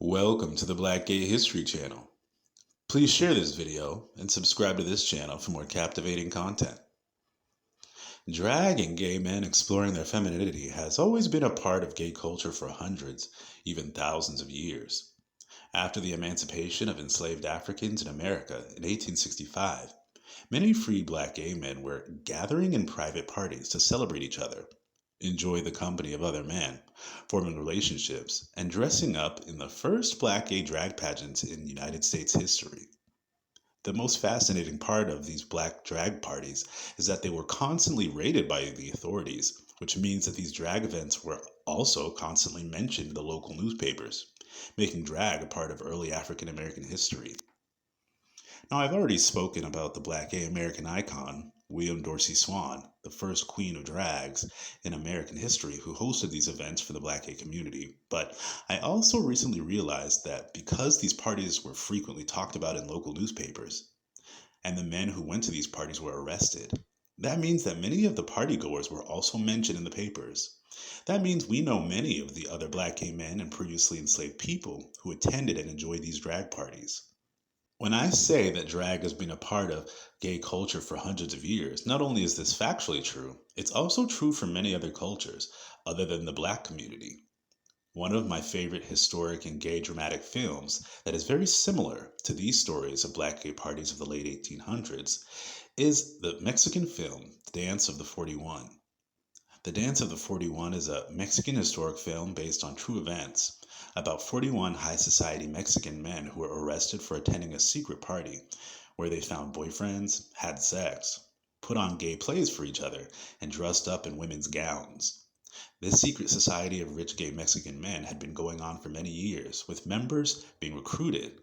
Welcome to the Black Gay History Channel. Please share this video and subscribe to this channel for more captivating content. Drag and gay men exploring their femininity has always been a part of gay culture for hundreds, even thousands of years. After the emancipation of enslaved Africans in America in 1865, many free black gay men were gathering in private parties to celebrate each other, enjoy the company of other men, forming relationships, and dressing up in the first black gay drag pageants in United States history. The most fascinating part of these black drag parties is that they were constantly raided by the authorities, which means that these drag events were also constantly mentioned in the local newspapers, making drag a part of early African American history. Now, I've already spoken about the black gay American icon, Dorsey Swan, the first queen of drags in American history who hosted these events for the black gay community. But I also recently realized that because these parties were frequently talked about in local newspapers, and the men who went to these parties were arrested, that means that many of the partygoers were also mentioned in the papers. That means we know many of the other black gay men and previously enslaved people who attended and enjoyed these drag parties. When I say that drag has been a part of gay culture for hundreds of years, not only is this factually true, it's also true for many other cultures other than the black community. One of my favorite historic and gay dramatic films that is very similar to these stories of black gay parties of the late 1800s is the Mexican film Dance of the 41. The Dance of the 41 is a Mexican historic film based on true events about 41 high society Mexican men who were arrested for attending a secret party where they found boyfriends, had sex, put on gay plays for each other, and dressed up in women's gowns. This secret society of rich gay Mexican men had been going on for many years, with members being recruited,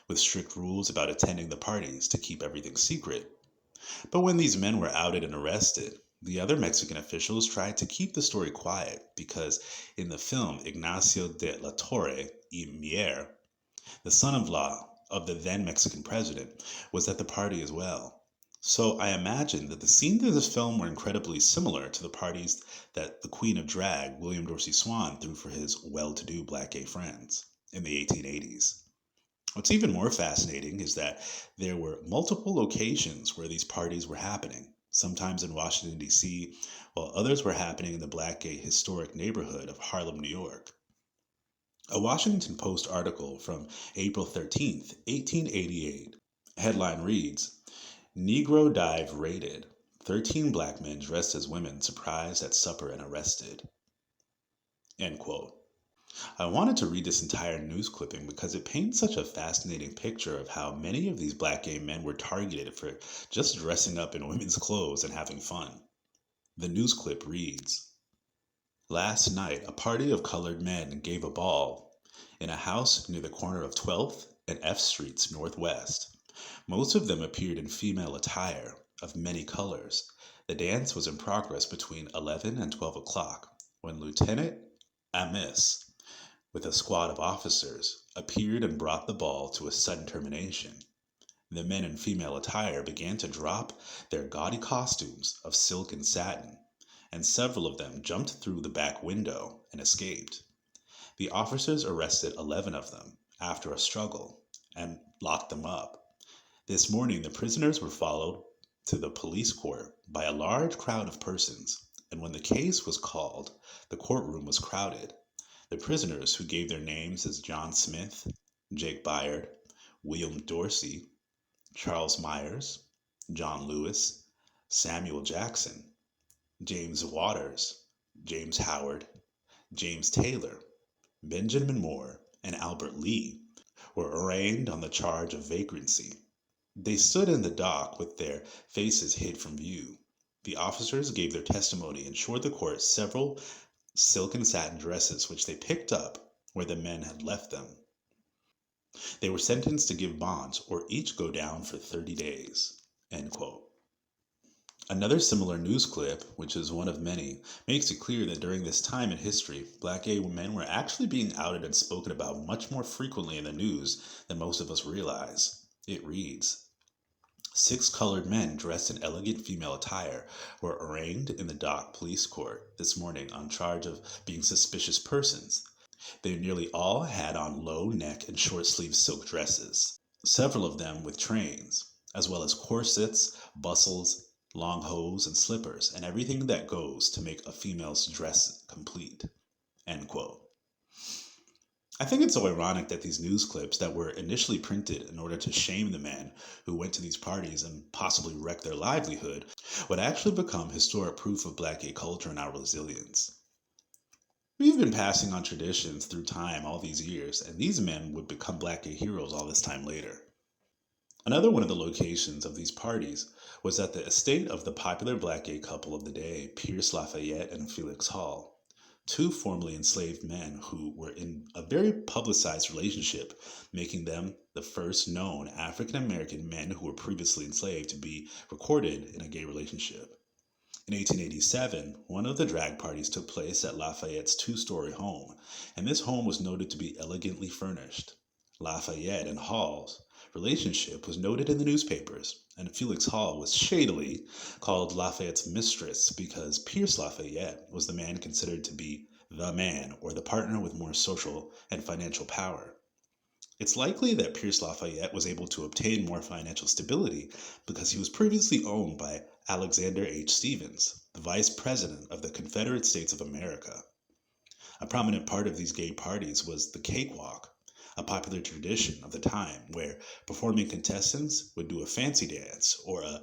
with strict rules about attending the parties to keep everything secret. But when these men were outed and arrested, the other Mexican officials tried to keep the story quiet because in the film Ignacio de la Torre y Mier, the son-in-law of the then Mexican president, was at the party as well. So I imagine that the scenes in this film were incredibly similar to the parties that the Queen of Drag, William Dorsey Swan, threw for his well-to-do black gay friends in the 1880s. What's even more fascinating is that there were multiple locations where these parties were happening, sometimes in Washington, D.C., while others were happening in the black gay historic neighborhood of Harlem, New York. A Washington Post article from April 13th, 1888, headline reads, "Negro Dive Raided. 13 black men dressed as women surprised at supper and arrested." End quote. I wanted to read this entire news clipping because it paints such a fascinating picture of how many of these black gay men were targeted for just dressing up in women's clothes and having fun. The news clip reads, "Last night, a party of colored men gave a ball in a house near the corner of 12th and F Streets Northwest. Most of them appeared in female attire of many colors. The dance was in progress between 11 and 12 o'clock when Lieutenant Amis, with a squad of officers, appeared and brought the ball to a sudden termination. The men in female attire began to drop their gaudy costumes of silk and satin, and several of them jumped through the back window and escaped. The officers arrested 11 of them after a struggle and locked them up. This morning, the prisoners were followed to the police court by a large crowd of persons, and when the case was called, the courtroom was crowded. The prisoners, who gave their names as John Smith, Jake Byard, William Dorsey, Charles Myers, John Lewis, Samuel Jackson, James Waters, James Howard, James Taylor, Benjamin Moore, and Albert Lee, were arraigned on the charge of vagrancy. They stood in the dock with their faces hid from view. The officers gave their testimony and showed the court several silk and satin dresses which they picked up where the men had left them. They were sentenced to give bonds or each go down for 30 days. End quote. Another similar news clip, which is one of many, makes it clear that during this time in history, black gay men were actually being outed and spoken about much more frequently in the news than most of us realize. It reads, 6 colored men dressed in elegant female attire were arraigned in the dock police court this morning on charge of being suspicious persons. They nearly all had on low neck and short sleeve silk dresses, several of them with trains, as well as corsets, bustles, long hose, and slippers, and everything that goes to make a female's dress complete. End quote. I think it's so ironic that these news clips that were initially printed in order to shame the men who went to these parties and possibly wreck their livelihood would actually become historic proof of Black gay culture and our resilience. We've been passing on traditions through time all these years, and these men would become Black gay heroes all this time later. Another one of the locations of these parties was at the estate of the popular Black gay couple of the day, Pierce Lafayette and Felix Hall, two formerly enslaved men who were in a very publicized relationship, making them the first known African American men who were previously enslaved to be recorded in a gay relationship. In 1887, one of the drag parties took place at Lafayette's two-story home, and this home was noted to be elegantly furnished. Lafayette and Hall's relationship was noted in the newspapers, and Felix Hall was shadily called Lafayette's mistress because Pierce Lafayette was the man considered to be the man or the partner with more social and financial power. It's likely that Pierce Lafayette was able to obtain more financial stability because he was previously owned by Alexander H. Stevens, the vice president of the Confederate States of America. A prominent part of these gay parties was the cakewalk, a popular tradition of the time where performing contestants would do a fancy dance or a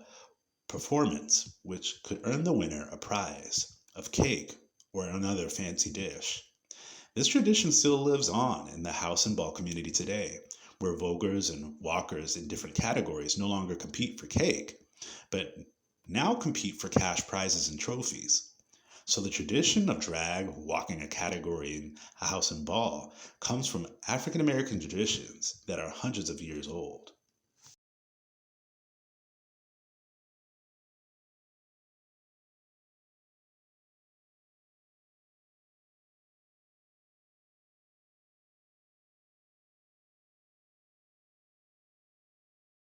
performance which could earn the winner a prize of cake or another fancy dish. This tradition still lives on in the house and ball community today, where voguers and walkers in different categories no longer compete for cake, but now compete for cash prizes and trophies. So the tradition of drag walking a category in a house and ball comes from African American traditions that are hundreds of years old.